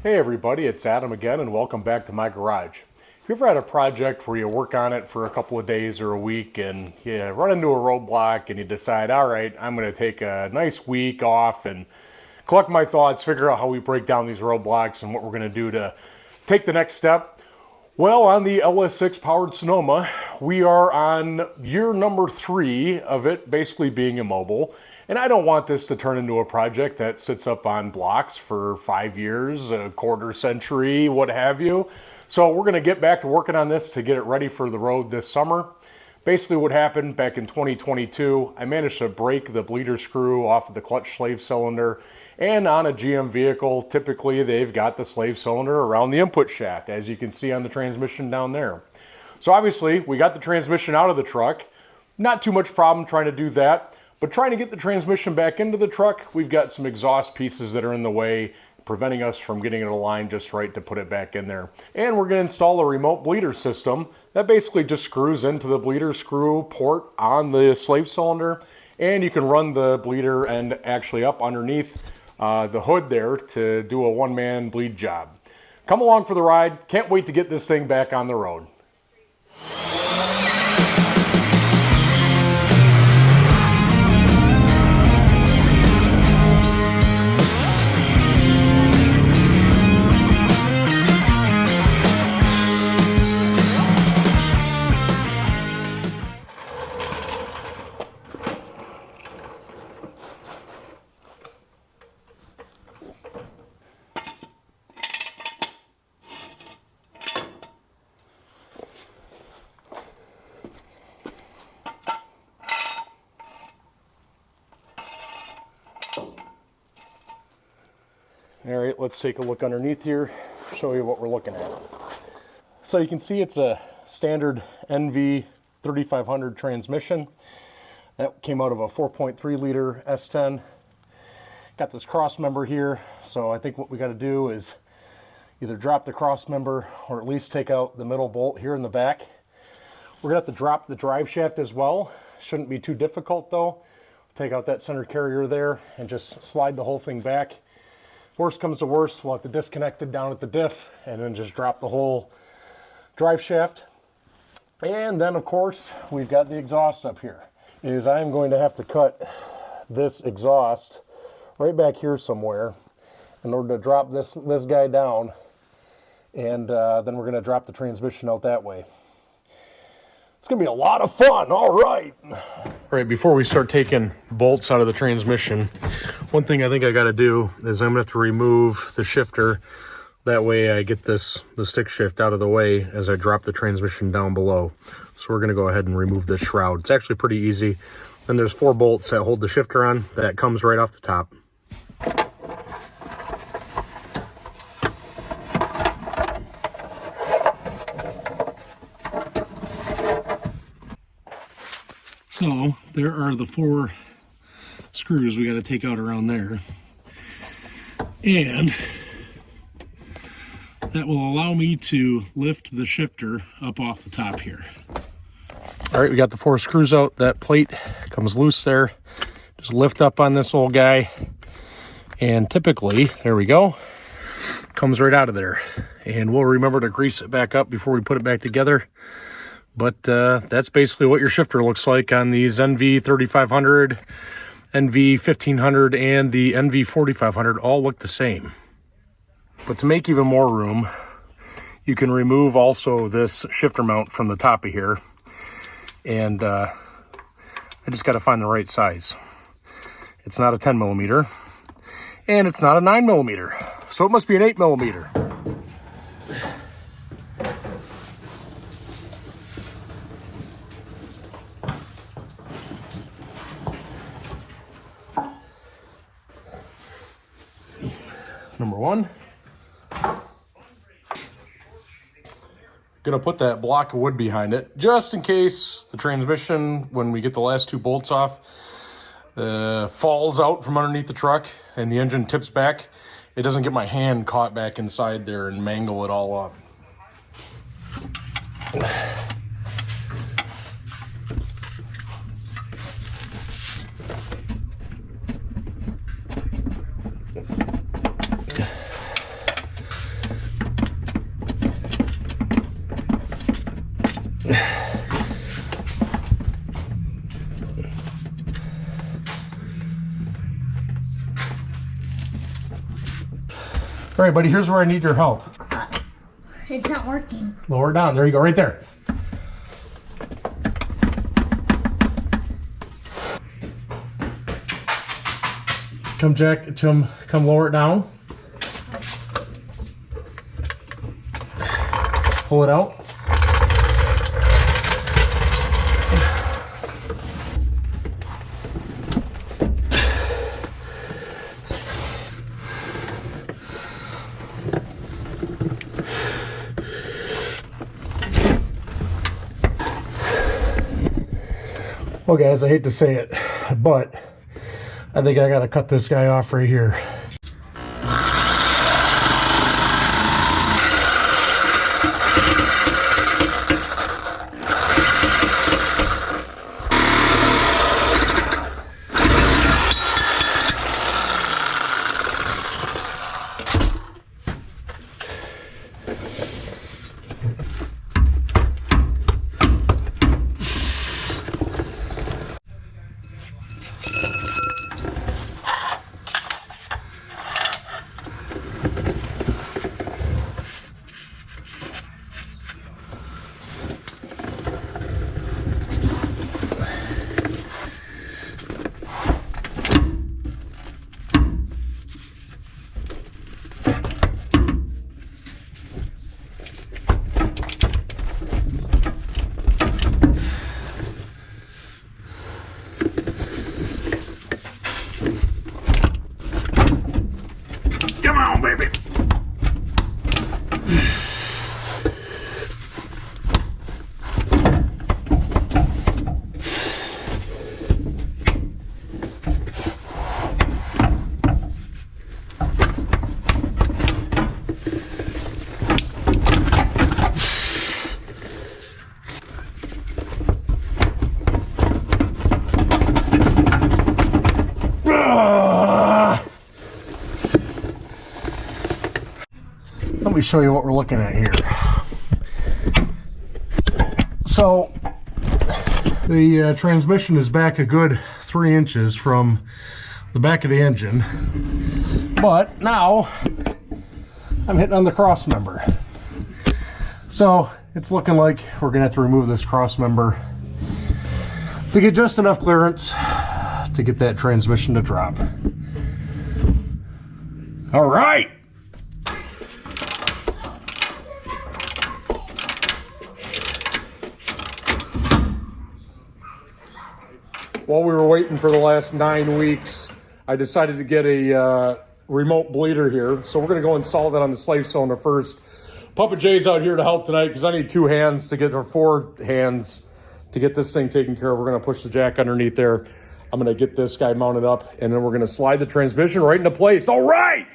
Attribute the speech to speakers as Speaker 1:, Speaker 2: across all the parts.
Speaker 1: Hey everybody, it's Adam again and welcome back to my garage. If you've ever had a project where you work on it for a couple of days or a week and you run into a roadblock and you decide, all right, I'm going to take a nice week off and collect my thoughts, figure out how we break down these roadblocks and what we're going to do to take the next step. Well, on the LS6 powered Sonoma, we are on year number 3 of it basically being immobile. And I don't want this to turn into a project that sits up on blocks for 5 years, a quarter century, what have you. So we're going to get back to working on this to get it ready for the road this summer. Basically what happened back in 2022, I managed to break the bleeder screw off of the clutch slave cylinder. And on a GM vehicle, typically they've got the slave cylinder around the input shaft, as you can see on the transmission down there. So obviously we got the transmission out of the truck. Not too much problem trying to do that. But trying to get the transmission back into the truck, we've got some exhaust pieces that are in the way, preventing us from getting it aligned just right to put it back in there. And we're going to install a remote bleeder system that basically just screws into the bleeder screw port on the slave cylinder. And you can run the bleeder end actually up underneath the hood there to do a one-man bleed job. Come along for the ride. Can't wait to get this thing back on the road. All right, let's take a look underneath here, show you what we're looking at. So you can see it's a standard NV 3500 transmission. That came out of a 4.3 liter S10. Got this cross member here, so I think what we got to do is either drop the cross member or at least take out the middle bolt here in the back. We're gonna have to drop the drive shaft as well. Shouldn't be too difficult though. Take out that center carrier there and just slide the whole thing back. Worst comes to worst, we'll have to disconnect it down at the diff and then just drop the whole drive shaft. And then of course, we've got the exhaust up here. I'm going to have to cut this exhaust right back here somewhere in order to drop this guy down. And then we're gonna drop the transmission out that way. It's gonna be a lot of fun, all right. All right, before we start taking bolts out of the transmission, one thing I think I gotta do is I'm gonna have to remove the shifter. That way I get the stick shift out of the way as I drop the transmission down below. So we're gonna go ahead and remove this shroud. It's actually pretty easy. Then there's 4 bolts that hold the shifter on. That comes right off the top. So there are the 4 screws we got to take out around there. And that will allow me to lift the shifter up off the top here. All right, we got the 4 screws out. That plate comes loose there. Just lift up on this old guy. And typically, there we go, comes right out of there. And we'll remember to grease it back up before we put it back together. But that's basically what your shifter looks like on these NV 3500, NV 1500, and the NV 4500 all look the same. But to make even more room, you can remove also this shifter mount from the top of here. And I just got to find the right size. It's not a 10 millimeter, and it's not a 9 millimeter. So it must be an 8 millimeter. Number 1. Gonna put that block of wood behind it just in case the transmission, when we get the last 2 bolts off, falls out from underneath the truck and the engine tips back. It doesn't get my hand caught back inside there and mangle it all up. All right, buddy, here's where I need your help.
Speaker 2: It's not working.
Speaker 1: Lower it down. There you go, right there. Come, Jack. Come lower it down. Pull it out. Well, guys, I hate to say it, but I think I gotta cut this guy off right here. Come on, baby. Let me show you what we're looking at here. So the transmission is back a good 3 inches from the back of the engine, but now I'm hitting on the cross member. So it's looking like we're gonna have to remove this cross member to get just enough clearance to get that transmission to drop. All right. While we were waiting for the last 9 weeks, I decided to get a remote bleeder here. So we're gonna go install that on the slave cylinder first. Papa Jay's out here to help tonight because I need 2 hands to get, or 4 hands to get this thing taken care of. We're gonna push the jack underneath there. I'm gonna get this guy mounted up and then we're gonna slide the transmission right into place. All right!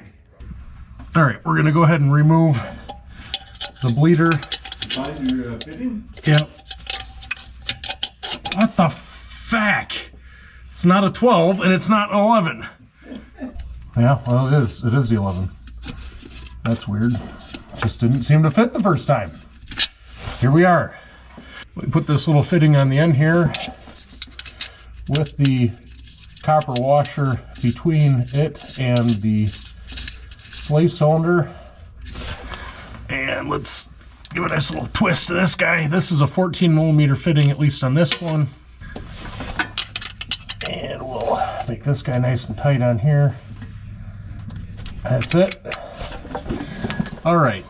Speaker 1: All right, we're gonna go ahead and remove the bleeder. Yep. What the feck? It's not a 12 and it's not an 11. Yeah, well it is the 11. That's weird. Just didn't seem to fit the first time. Here we are. We put this little fitting on the end here with the copper washer between it and the slave cylinder. And let's give it a nice little twist to this guy. This is a 14mm fitting, at least on this one. And we'll make this guy nice and tight on here. That's it. All right.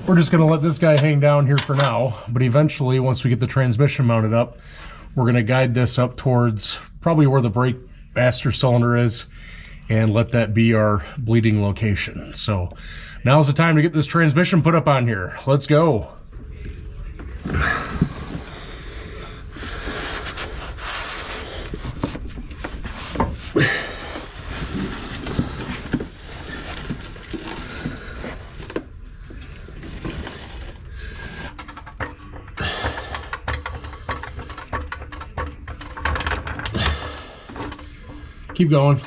Speaker 1: We're just gonna let this guy hang down here for now, but eventually, once we get the transmission mounted up, we're gonna guide this up towards probably where the brake master cylinder is and let that be our bleeding location. So now's the time to get this transmission put up on here. Let's go. Keep going.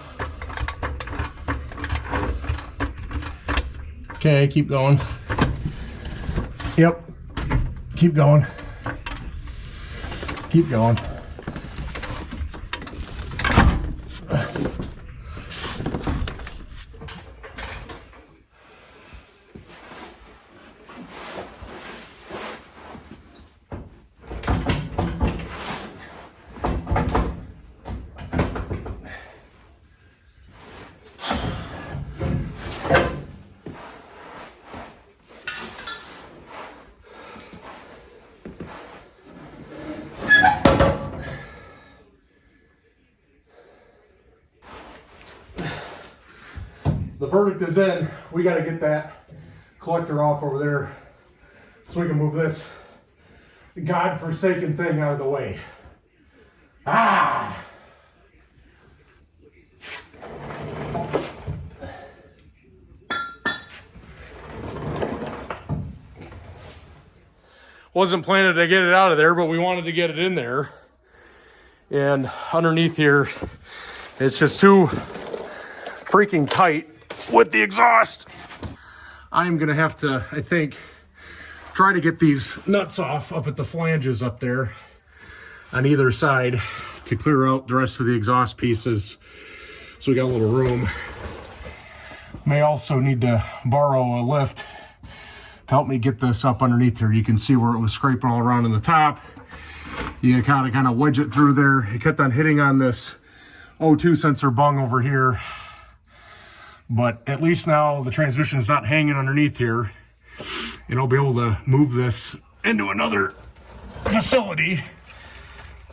Speaker 1: Okay, keep going. Yep. Keep going. Keep going. verdict is in. We got to get that collector off over there so we can move this godforsaken thing out of the way. Ah! Wasn't planning to get it out of there, but we wanted to get it in there. And underneath here, it's just too freaking tight with the exhaust. I'm gonna have to, I think, try to get these nuts off up at the flanges up there on either side to clear out the rest of the exhaust pieces so we got a little room. May also need to borrow a lift to help me get this up underneath here. You can see where it was scraping all around in the top. You kind of wedge it through there. It kept on hitting on this O2 sensor bung over here. But at least now the transmission is not hanging underneath here. And I'll be able to move this into another facility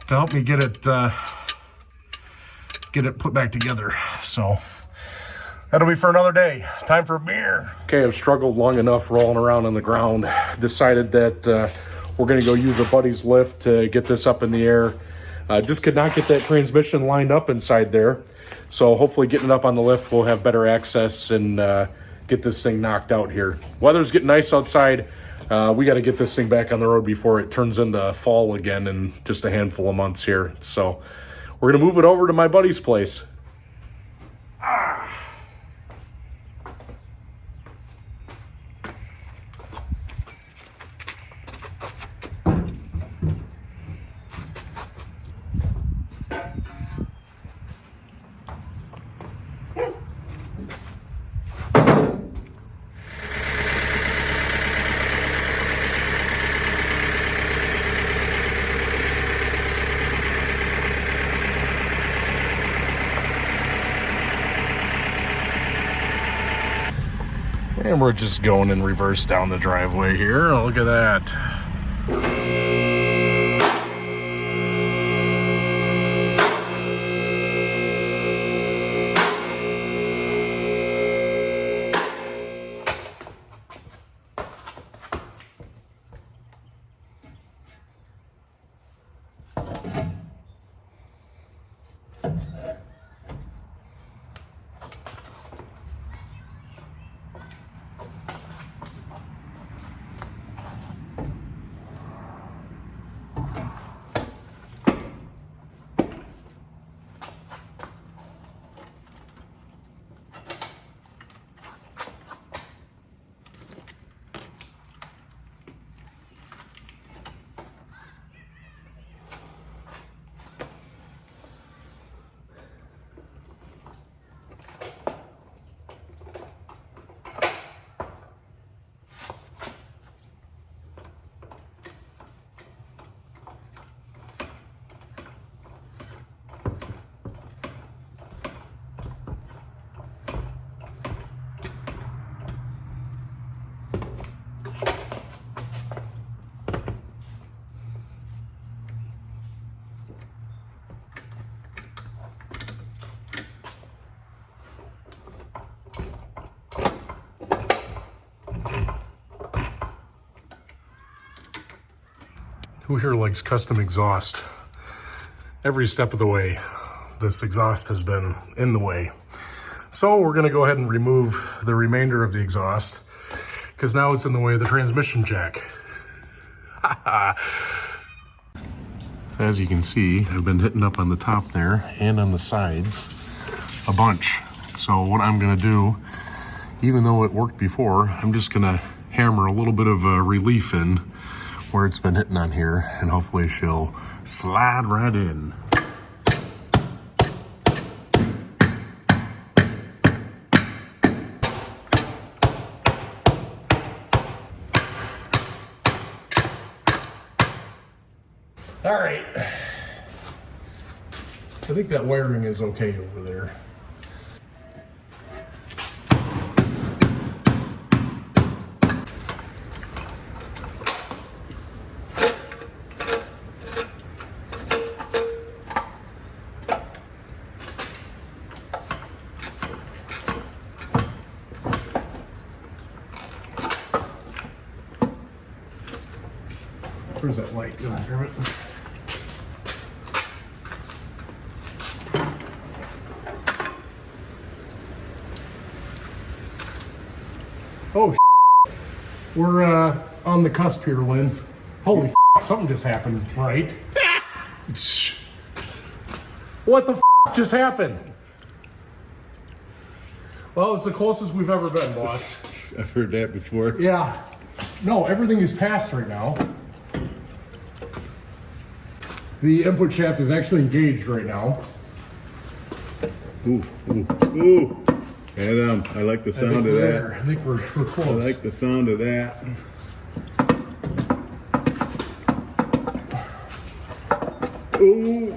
Speaker 1: to help me get it put back together. So that'll be for another day. Time for a beer. Okay, I've struggled long enough rolling around on the ground. Decided that we're gonna go use a buddy's lift to get this up in the air. Just could not get that transmission lined up inside there. So hopefully getting it up on the lift, we'll have better access and get this thing knocked out here. Weather's getting nice outside. We got to get this thing back on the road before it turns into fall again in just a handful of months here. So we're going to move it over to my buddy's place. And we're just going in reverse down the driveway here. Look at that. Who here likes custom exhaust? Every step of the way, this exhaust has been in the way. So we're gonna go ahead and remove the remainder of the exhaust because now it's in the way of the transmission jack. As you can see, I've been hitting up on the top there and on the sides a bunch. So what I'm gonna do, even though it worked before, I'm just gonna hammer a little bit of relief in where it's been hitting on here, and hopefully she'll slide right in. All right, I think that wiring is okay over there. Where's that light? Go grab it. Oh, we're on the cusp here, Lynn. Holy something just happened, right? What the just happened? Well, it's the closest we've ever been, boss.
Speaker 3: I've heard that before.
Speaker 1: Yeah. No, everything is passed right now. The input shaft is actually engaged right now.
Speaker 3: Ooh, ooh, ooh. And I like the sound of that.
Speaker 1: I think we're
Speaker 3: I
Speaker 1: close.
Speaker 3: like the sound of that. Ooh.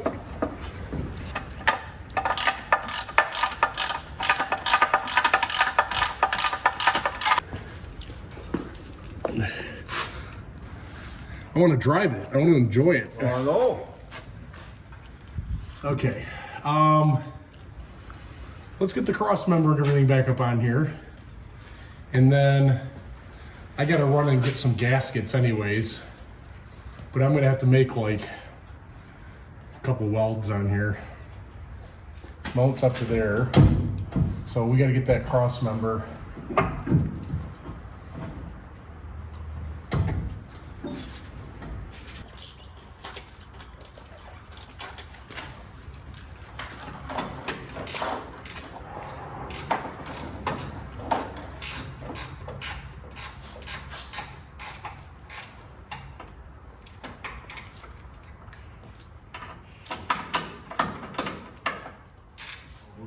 Speaker 1: I want to drive it. I want to enjoy it.
Speaker 3: I know.
Speaker 1: Okay. Let's get the cross member and everything back up on here. And then I got to run and get some gaskets anyways. But I'm going to have to make like a couple welds on here. Mounts up to there. So we got to get that cross member.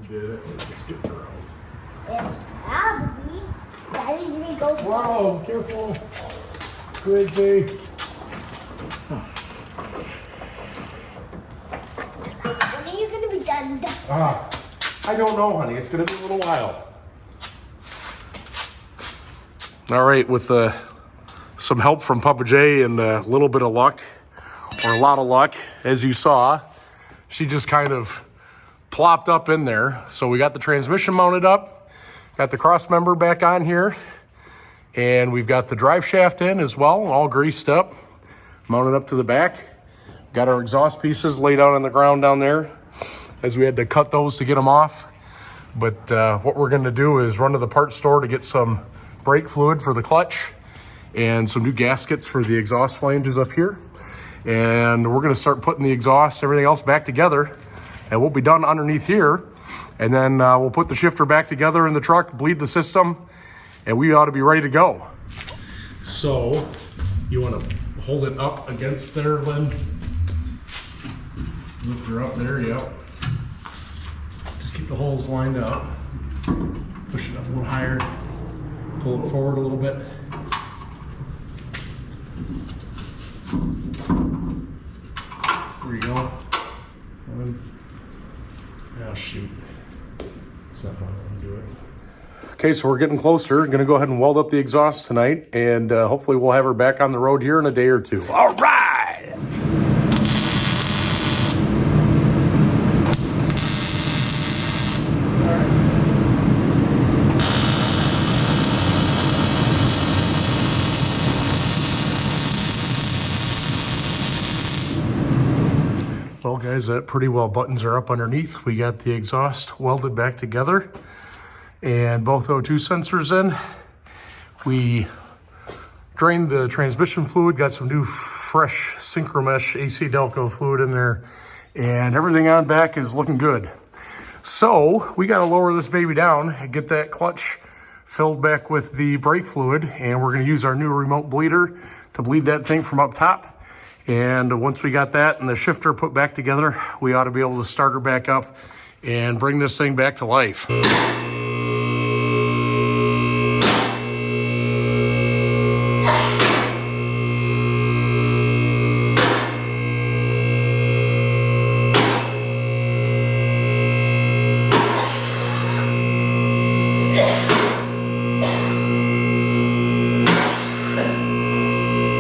Speaker 3: Did it.
Speaker 1: Let's get her out.
Speaker 2: It's probably. Daddy's gonna go for
Speaker 1: Whoa, careful. Crazy.
Speaker 2: When are you gonna be done?
Speaker 1: I don't know, honey. It's going to be a little while. All right, with some help from Papa J and a little bit of luck, or a lot of luck, as you saw, she just kind of plopped up in there. So we got the transmission mounted up, got the cross member back on here, and we've got the drive shaft in as well, all greased up, mounted up to the back. Got our exhaust pieces laid out on the ground down there, as we had to cut those to get them off. But what we're gonna do is run to the parts store to get some brake fluid for the clutch and some new gaskets for the exhaust flanges up here. And we're gonna start putting the exhaust, everything else back together, and we'll be done underneath here. And then we'll put the shifter back together in the truck, bleed the system, and we ought to be ready to go. So, you wanna hold it up against there, Lynn? Lift her up there, yep. Just keep the holes lined up. Push it up a little higher. Pull it forward a little bit. There you go. Oh, shoot. That's not how I want to do it. Okay, so we're getting closer. Gonna go ahead and weld up the exhaust tonight, and hopefully we'll have her back on the road here in a day or two. All right! Well, guys, that pretty well buttons are up underneath. We got the exhaust welded back together and both O2 sensors in. We drained the transmission fluid, got some new fresh Synchromesh AC Delco fluid in there, and everything on back is looking good. So we got to lower this baby down and get that clutch filled back with the brake fluid, and we're going to use our new remote bleeder to bleed that thing from up top. And once we got that and the shifter put back together, we ought to be able to start her back up and bring this thing back to life.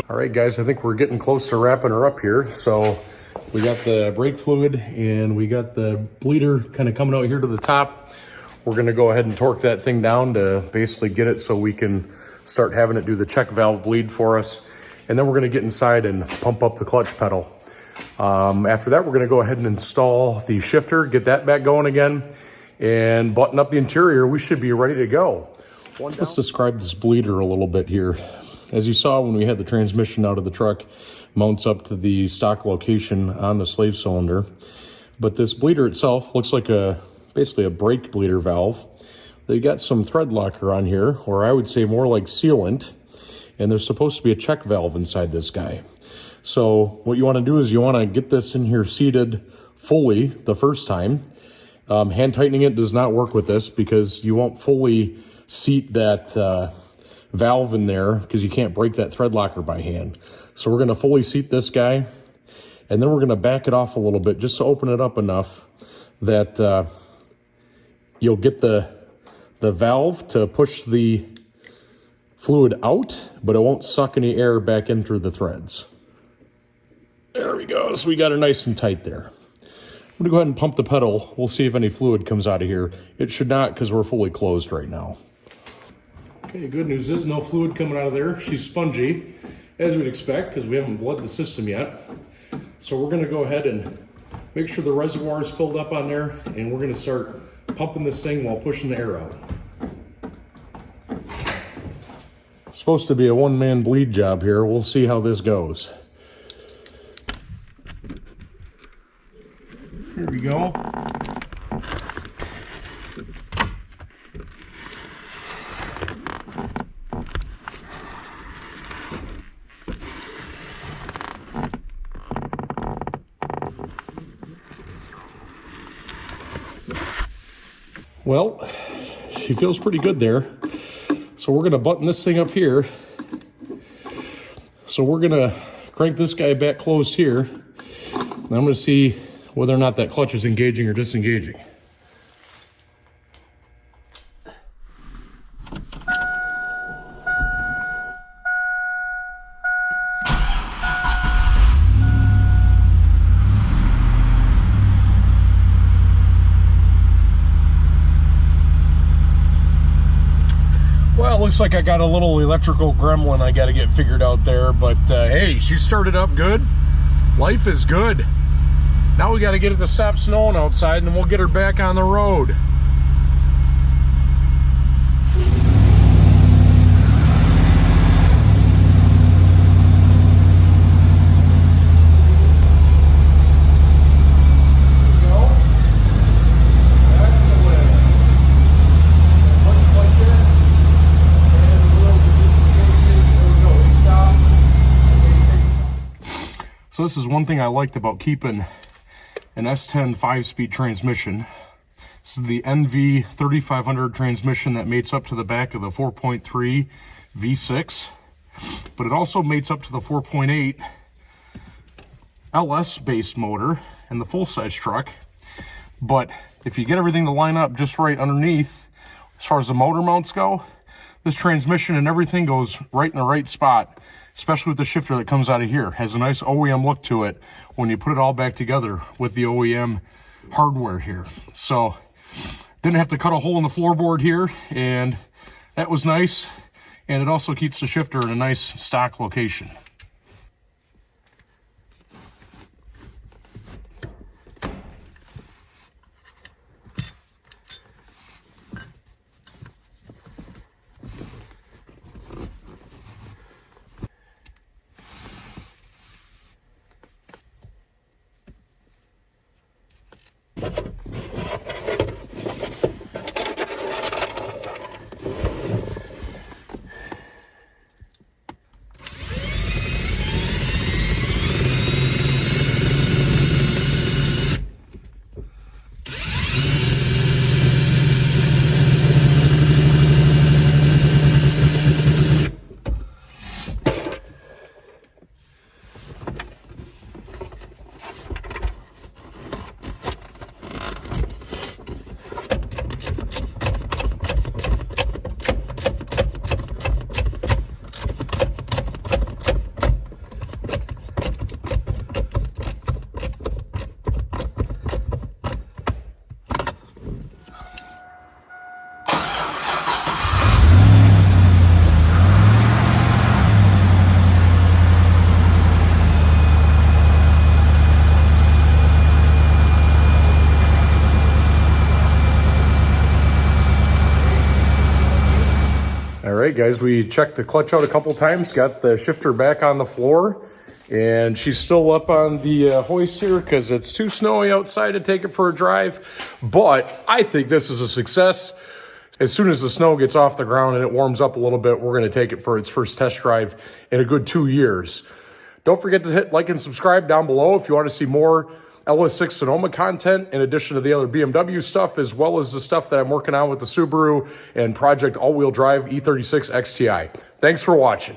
Speaker 1: All right, guys, I think we're getting close to wrapping her up here. So we got the brake fluid and we got the bleeder kind of coming out here to the top. We're gonna go ahead and torque that thing down to basically get it so we can start having it do the check valve bleed for us. and then we're going to get inside and pump up the clutch pedal. After that, we're going to go ahead and install the shifter, get that back going again, and button up the interior. We should be ready to go. Let's describe this bleeder a little bit here. As you saw when we had the transmission out of the truck, mounts up to the stock location on the slave cylinder. But this bleeder itself looks like basically a brake bleeder valve. They got some thread locker on here, or I would say more like sealant, and there's supposed to be a check valve inside this guy. So what you want to do is you want to get this in here seated fully the first time. Hand tightening it does not work with this because you won't fully seat that valve in there because you can't break that thread locker by hand. So we're going to fully seat this guy, and then we're going to back it off a little bit just to open it up enough that you'll get the valve to push the fluid out, but it won't suck any air back in through the threads. There we go. So we got it nice and tight there. I'm going to go ahead and pump the pedal. We'll see if any fluid comes out of here. It should not because we're fully closed right now. Okay, good news is no fluid coming out of there. She's spongy, as we'd expect, because we haven't bled the system yet. So we're going to go ahead and make sure the reservoir is filled up on there, and we're going to start pumping this thing while pushing the air out. It's supposed to be a one-man bleed job here. We'll see how this goes. Here we go. Well, she feels pretty good there. So we're going to button this thing up here. So we're going to crank this guy back closed here. And I'm going to see whether or not that clutch is engaging or disengaging. Well, it looks like I got a little electrical gremlin I got to get figured out there, but hey, she started up good. Life is good. Now we got to get it to stop snowing outside, and then we'll get her back on the road. So this is one thing I liked about keeping an S10 5-speed transmission. This is the NV 3500 transmission that mates up to the back of the 4.3 V6, but it also mates up to the 4.8 LS base motor and the full-size truck. But if you get everything to line up just right underneath, as far as the motor mounts go, this transmission and everything goes right in the right spot, especially with the shifter that comes out of here. Has a nice OEM look to it when you put it all back together with the OEM hardware here. So didn't have to cut a hole in the floorboard here, and that was nice. And it also keeps the shifter in a nice stock location. right, guys, we checked the clutch out a couple times, got the shifter back on the floor, and she's still up on the hoist here because it's too snowy outside to take it for a drive. But I think this is a success. As soon as the snow gets off the ground and it warms up a little bit, we're going to take it for its first test drive in a good 2 years. Don't forget to hit like and subscribe down below if you want to see more LS6 Sonoma content, in addition to the other BMW stuff, as well as the stuff that I'm working on with the Subaru and Project All-Wheel Drive E36 XTI. Thanks for watching.